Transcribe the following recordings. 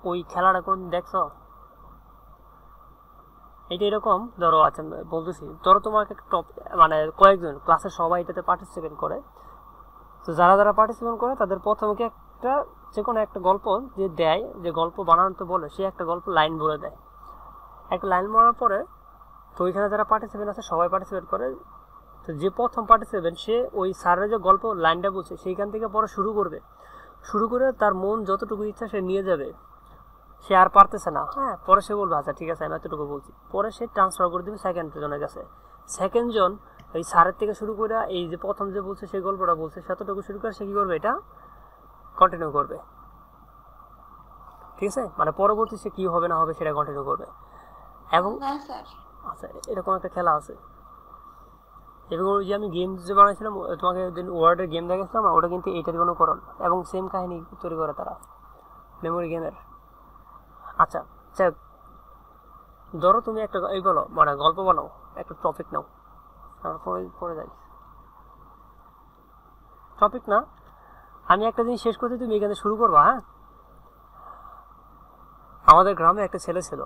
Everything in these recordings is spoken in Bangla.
ওই খেলাটা কোনদিন দেখছো? এটা এরকম ধরো, আচ্ছা বলতেছি, ধরো তোমাকে টপ মানে কয়েকজন ক্লাসের সবাই এটাতে পার্টিসিপেট করে। তো যারা যারা পার্টিসিপেট করে তাদের প্রথমে কি একটা যে কোনো একটা গল্প যে দেয়, যে গল্প বানাতে বলে, সে একটা গল্প লাইন বলে দেয়। একটা লাইন বলার পরে তো ওইখানে যারা পার্টিসিপেন্ট আছে সবাই পার্টিসিপেট করে। তো যে প্রথম পার্টিসিপেন্ট সে ওই স্যারের যে গল্প লাইনটা বলছে সেইখান থেকে পরে শুরু করবে। শুরু করে তার মন যতটুকু ইচ্ছা সে নিয়ে যাবে। সে আর পারতেছে না, হ্যাঁ, পরে সে বলবে আচ্ছা ঠিক আছে আমি এতটুকু বলছি, পরে সে ট্রান্সফার করে দেবে সেকেন্ড জনের কাছে। সেকেন্ড জন এই স্যারের থেকে শুরু করে এই যে প্রথম যে বলছে সেই গল্পটা বলছে সেতটুকু শুরু করে সে কি করবে, এটা কন্টিনিউ করবে। ঠিক আছে, মানে পরবর্তী সে কি হবে না হবে সেটা কন্টিনিউ করবে। এবং আচ্ছা এরকম একটা খেলা আছে। এবং ওই যে আমি গেম যে বানাইছিলাম তোমাকে ওয়ার্ডের গেম দেখাচ্ছিলাম, ওটা কিন্তু এইটার অনুকরণ এবং সেম কাহিনী তৈরি করে তারা মেমোরি গেমের। আচ্ছা যাক, ধরো তুমি একটা এই বলো মানে গল্প বানাও, একটা টপিক নাও, পরে যাই টপিক না, আমি একটা জিনিস শেষ করতে তুমি এখানে শুরু করবা। হ্যাঁ, আমাদের গ্রামে একটা ছেলে ছিল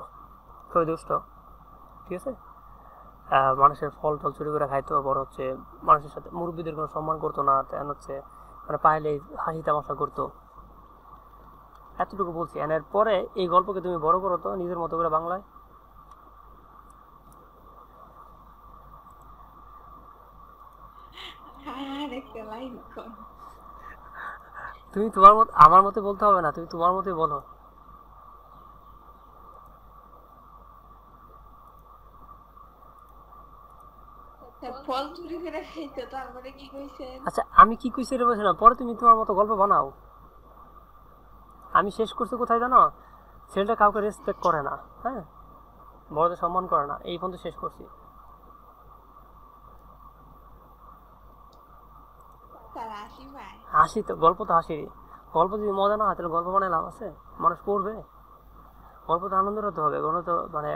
খুবই দুষ্ট। ঠিক আছে, মানুষের ফল টল চুরি করে খাইতো, বড় হচ্ছে মানুষের সাথে মুরব্বীদের কোনো সম্মান করতো না, তেন হচ্ছে মানে পাইলে হাসি তামাশা করতো। এতটুকু বলছি, এর পরে এই গল্পকে তুমি বড় করো তো নিজের মতো করে বাংলায়। তুমি তোমার মত, আমার মতে বলতে হবে না, তুমি তোমার মতে বলো। আচ্ছা আমি কি কইছি এটা বলছি না, পরে তুমি তোমার মতো গল্প বানাও। আমি শেষ করছি কোথায় জানো? ছেলেটা কাউকে রেসপেক্ট করে না, হ্যাঁ, বড়দের সম্মান করে না, এই পর্যন্ত শেষ করছি। হাসি তো গল্প তো হাসিরই। গল্প যদি মজা না হয় তাহলে গল্প বানায় লাভ আছে? মানুষ পড়বে? গল্প তো আনন্দের হতে হবে, গল্প তো মানে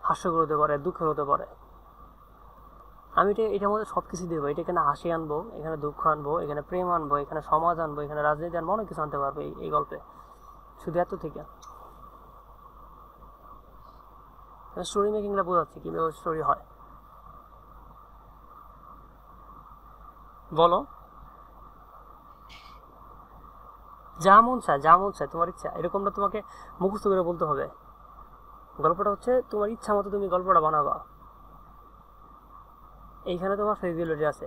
হাস্যকর হতে পারে, দুঃখের হতে পারে। আমি এটার মধ্যে সব কিছু দেবো, এটা এখানে হাসি আনবো, এখানে দুঃখ আনবো, এখানে প্রেম আনবো, এখানে সমাজ আনবো, এখানে রাজনীতি আনবো, অনেক কিছু আনতে পারবো এই গল্পে, শুধু এত থেকে। স্টোরি মেকিংটা বোঝাচ্ছি কিভাবে স্টোরি হয়। বলো, যা মন চায় যা মন চায়, তোমার ইচ্ছা, এরকমটা তোমাকে মুখস্থ করে বলতে হবে। গল্পটা হচ্ছে তোমার ইচ্ছা মতো তুমি গল্পটা বানাবা, এইখানে তোমার ফ্লেক্সিবিলিটি আছে।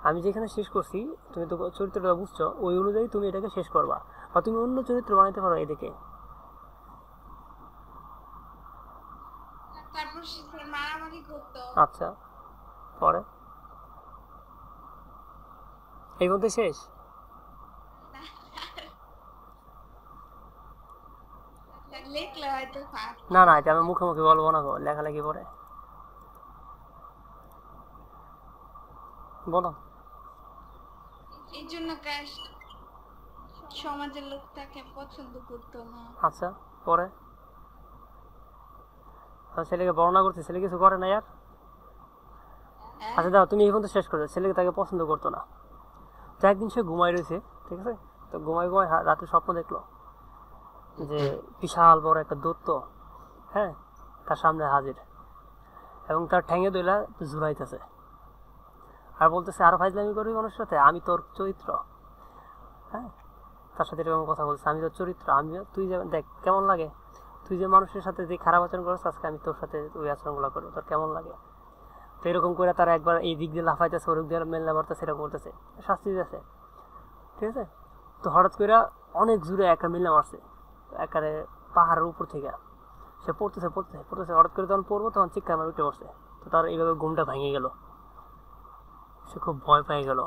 আমি যেখানে শেষ করছি তুমি তো চরিত্রটা বুঝছো, ওই অনুযায়ী তুমি এটাকে শেষ করবা, বা তুমি অন্য চরিত্র বানাইতে পারো এদিকে। আচ্ছা, পরে এই মধ্যে শেষ? না না, এটা আমি মুখে মুখে বলবো না, লেখালেখি পরে বলো। সমাজের লোক তাকে পছন্দ করতো না। আচ্ছা, পরে ছেলেকে বর্ণনা করছে, ছেলে কিছু করে না ইয়ার। আচ্ছা দাও, তুমি এই পর্যন্ত শেষ করছো, ছেলেকে তাকে পছন্দ করতো না। তো একদিন সে ঘুমাই রয়েছে, ঠিক আছে, তো ঘুমাই ঘুমাই রাতে স্বপ্ন দেখলো যে বিশাল বড় একটা দৈত্য, হ্যাঁ, তার সামনে হাজির, এবং তার ঠ্যাঙে দইলা ঝুলাইতেছে আর বলতেছে আরো ফাইজলামি করবি মানুষের সাথে, আমি তোর চরিত্র। হ্যাঁ, তার সাথে এরকম কথা বলছে, আমি তোর চরিত্র, আমি তুই যে দেখ কেমন লাগে, তুই যে মানুষের সাথে যে খারাপ আচরণ করছিস, আজকে আমি তোর সাথে ওই আচরণগুলো করবো, তোর কেমন লাগে। তো এরকম করে তারা একবার এই দিক দিয়ে লাফাইতেছে, ওরক দিয়ে মেলনা মারতেছে, এরকম করতেছে, শাস্তি দিতেছে। ঠিক আছে, তো হঠাৎ করে অনেক জোরে একটা মিলনা মারছে একেবারে পাহাড়ের উপর থেকে। সে পড়তেছে পড়তেছে পড়তেছে, হঠাৎ করে যখন পড়বো তখন চিৎকার মারে উঠে পড়ছে। তো তার এইভাবে ঘুমটা ভেঙে গেল, সে খুব ভয় পেয়ে গেল।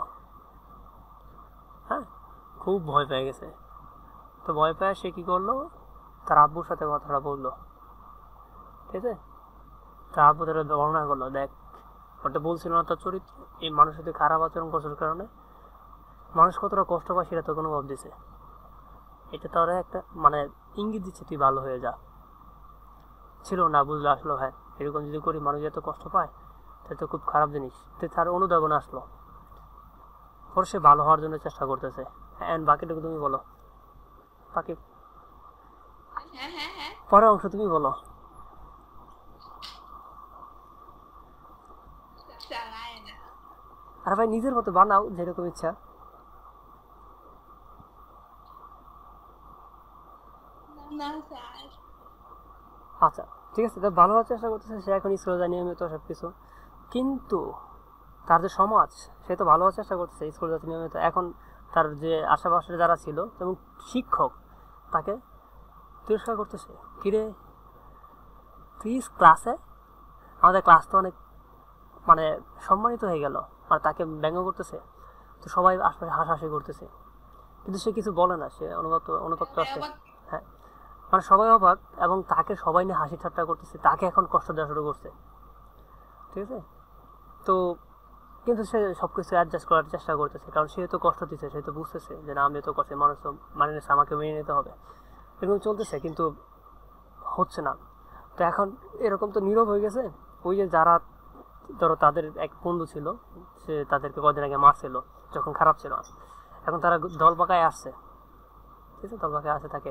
হ্যাঁ, খুব ভয় পেয়ে গেছে। তো ভয় পেয়ে সে কি করলো, তার আব্বুর সাথে কথাটা বললো। ঠিক আছে, তার আব্বু তারা বর্ণনা করলো, দেখ ওটা বলছিল না তার চরিত্র, এই মানুষের সাথে খারাপ আচরণ করছিল কারণে মানুষ কতটা কষ্ট পায় সেটা তোকে অনুভব দিছে। এটা তারা একটা মানে ইঙ্গিত দিচ্ছে তুই ভালো হয়ে যা। ছিল না বুঝলো, আসলো হ্যাঁ এরকম যদি করি মানুষ এত কষ্ট পায় তাহলে তো খুব খারাপ জিনিস। তো তার অনুধাবন আসলো, পরে সে ভালো হওয়ার জন্য চেষ্টা করতেছে। হ্যাঁ, বাকিটুকু তুমি বলো। বাকি হ্যাঁ হ্যাঁ হ্যাঁ পরের অংশ তুমি বলো। চালায় না। আর ভাই নিজের মতো বানাও যেরকম ইচ্ছা। না স্যার। আচ্ছা ঠিক আছে, তো ভালো হওয়ার চেষ্টা করতেছে, সে এখন স্কুলে যায় নিয়মিত সব কিছু, কিন্তু তার যে সমাজ, সে তো ভালো হওয়ার চেষ্টা করতেছে, স্কুলে যাচ্ছে নিয়মিত, এখন তার যে আশেপাশে যারা ছিল যেমন শিক্ষক তাকে তিরস্কার করতেছে। কিরে তুই ক্লাসে, আমাদের ক্লাস তো অনেক মানে সম্মানিত হয়ে গেল, মানে তাকে ব্যঙ্গ করতেছে, তো সবাই আশপাশে হাসাহাসি করতেছে, কিন্তু সে কিছু বলে না, সে অনুতপ্ত সবাই আছে। অবাক। হ্যাঁ, মানে সবাই অবাক, এবং তাকে সবাই নিয়ে হাসি ঠাট্টা করতেছে, তাকে এখন কষ্ট দেওয়া শুরু করছে। ঠিক আছে, তো কিন্তু সে সবকিছু অ্যাডজাস্ট করার চেষ্টা করতেছে, কারণ সে তো কষ্ট দিচ্ছে, সে তো বুঝতেছে যে না আমি তো কষ্ট, মানুষ তো মানে নিচ্ছে, আমাকে মেনে নিতে হবে, এরকম চলতেছে, কিন্তু হচ্ছে না। তো এখন এরকম তো নীরব হয়ে গেছে। ওই যে যারা ধরো তাদের এক বন্ধু ছিল, সে তাদেরকে কদিন আগে মারছিল যখন খারাপ ছিল, এখন তারা দল পাকায় আসছে। ঠিক আছে, দল পাকায় আসে তাকে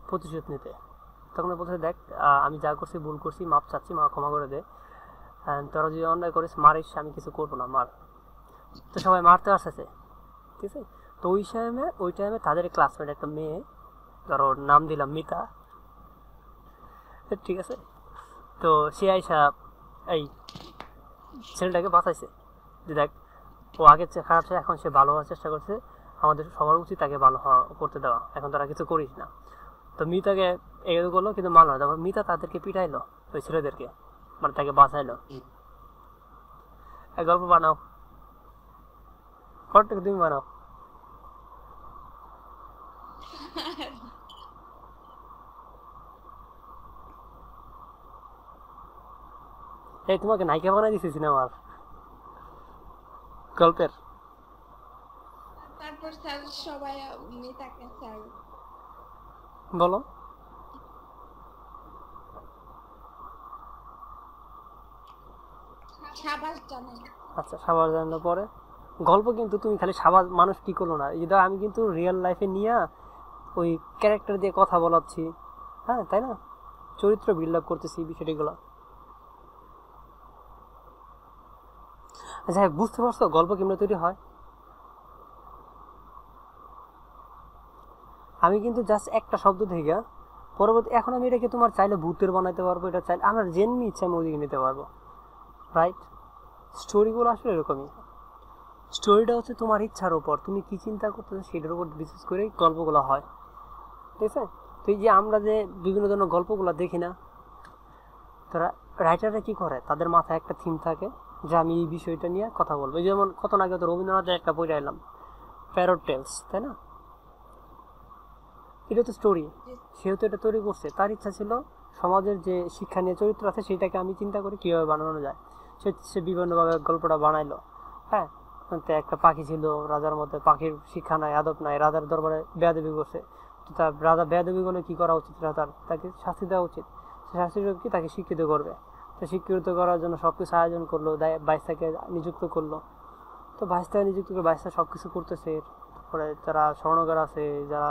প্রতিশোধ নিতে। তখন বলছে দেখ আমি যা করছি ভুল করছি, মাপ চাচ্ছি, মা ক্ষমা করে দে, তোরা যদি অন্যায় করিস মারিস, আমি কিছু করবো না, মার। তো সবাই মারতে আসতেছে। ঠিক আছে, তো ওই টাইমে তাদের ক্লাসমেট একটা মেয়ে, ধরো নাম দিলাম মিতা, ঠিক আছে, তো সে আইসা এই ছেলেটাকে বাঁচাইছে, যে দেখ ও আগের চেয়ে খারাপ ছিল, এখন সে ভালো হওয়ার চেষ্টা করছে, আমাদের সবার উচিত তাকে ভালো হওয়া করতে দেওয়া, এখন তারা কিছু করিস না। তো মিতাকে এগুলো করলো, কিন্তু মানলো না। তারপর মিতা তাদেরকে পিটাইলো, ওই ছেলেদেরকে, মানে তাকে বাঁচাইলো। এক গল্প বানাও, কটকে তুমি বানাও। এই তোমাকে নায়িকা বানাই দিছি সিনেমার গল্পের। তারপর স্যার সবাই তাকে স্যার বলো। সাবাস জানেন। আচ্ছা, সাবাস জানানোর পরে গল্প, কিন্তু তুমি খালি সাবাস মানুষ কি করলো না, এই আমি কিন্তু রিয়েল লাইফে নিয়ে ওই ক্যারেক্টার দিয়ে কথা বলাচ্ছি, হ্যাঁ তাই না, চরিত্র বিল্ড আপ করতেছি, বিষয়টিগুলো। আচ্ছা হ্যাঁ, বুঝতে পারছো গল্প কেমন তৈরি হয়? আমি কিন্তু জাস্ট একটা শব্দ থেকে পরবর্তী, এখন আমি এটাকে তোমার চাইলে ভূতের বানাইতে পারবো, এটা চাইলে আমার যেমনি ইচ্ছা আমি ওদিকে নিতে পারবো, রাইট? স্টোরিগুলো আসলে এরকমই। স্টোরিটা হচ্ছে তোমার ইচ্ছার উপর, তুমি কি চিন্তা করতেছো সেটার উপর বিশেষ করে গল্পগুলো হয়। ঠিক আছে, তো এই যে আমরা যে বিভিন্ন ধরনের গল্পগুলো দেখি না, তারা রাইটাররা কি করে, তাদের মাথায় একটা থিম থাকে যে আমি এই বিষয়টা নিয়ে কথা বলবো। এই যেমন কত আগে তো রবীন্দ্রনাথের একটা বই এলাম, প্যারট টেলস, তাই না? এটা তো স্টোরি, সেহেতু এটা তৈরি করছে, তার ইচ্ছা ছিল সমাজের যে শিক্ষা নিয়ে চরিত্র আছে সেটাকে আমি চিন্তা করি কীভাবে বানানো যায়, সে বিভিন্নভাবে গল্পটা বানাইলো। হ্যাঁ, তো একটা পাখি ছিল রাজার মধ্যে, পাখির শিক্ষা নাই, আদব নাই, রাজার দরবারে বেয়াদবি করছে, তো তার রাজা বেয়াদবি করলে কী করা উচিত, রাজার তাকে শাস্তি দেওয়া উচিত, সে শাস্তি কি তাকে শিক্ষিত করবে, তো শিক্ষিত করার জন্য সব কিছু আয়োজন করলো, বাইশটাকে নিযুক্ত করলো। তো বাইশটা নিযুক্ত করে বাইশটা সব কিছু করতেছে, তারপরে যারা স্বর্ণকার আছে, যারা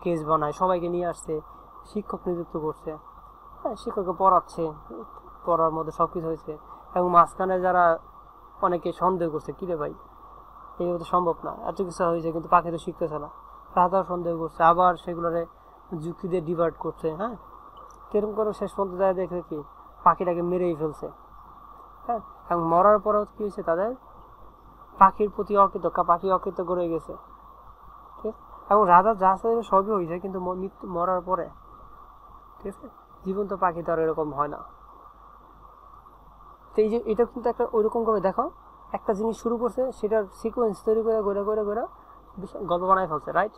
কেস বানায়, সবাইকে নিয়ে আসছে, শিক্ষক নিযুক্ত করছে, হ্যাঁ শিক্ষককে পড়াচ্ছে, পড়ার মধ্যে সব কিছু হয়েছে, এবং মাঝখানে যারা অনেকে সন্দেহ করছে, কিরে ভাই এইভাবে তো সম্ভব না, এত কিছু হয়েছে কিন্তু পাখি তো শিখতেছে না, রাজাও সন্দেহ করছে, আবার সেগুলোরে যুক্তি দিয়ে ডিভাইড করছে। হ্যাঁ, কিরকম করে শেষ পর্যন্ত যায় দেখে কি পাখিটাকে মেরেই ফেলছে। হ্যাঁ, এবং মরার পরেও কি হয়েছে, তাদের পাখির প্রতি পাখি অকৃতজ্ঞ রয়ে গেছে। ঠিক আছে, এবং রাজা যা আছে সবই হয়েছে, কিন্তু মৃত্যু মরার পরে। ঠিক আছে, জীবন্ত পাখি তো আর এরকম হয় না। তো এই যে এটা কিন্তু একটা ওইরকম করে দেখো, একটা জিনিস শুরু করছে, সেটার সিকোয়েন্স তৈরি করে গড়ে গড়ে গড়ে গল্প বানায় ফেলছে, রাইট?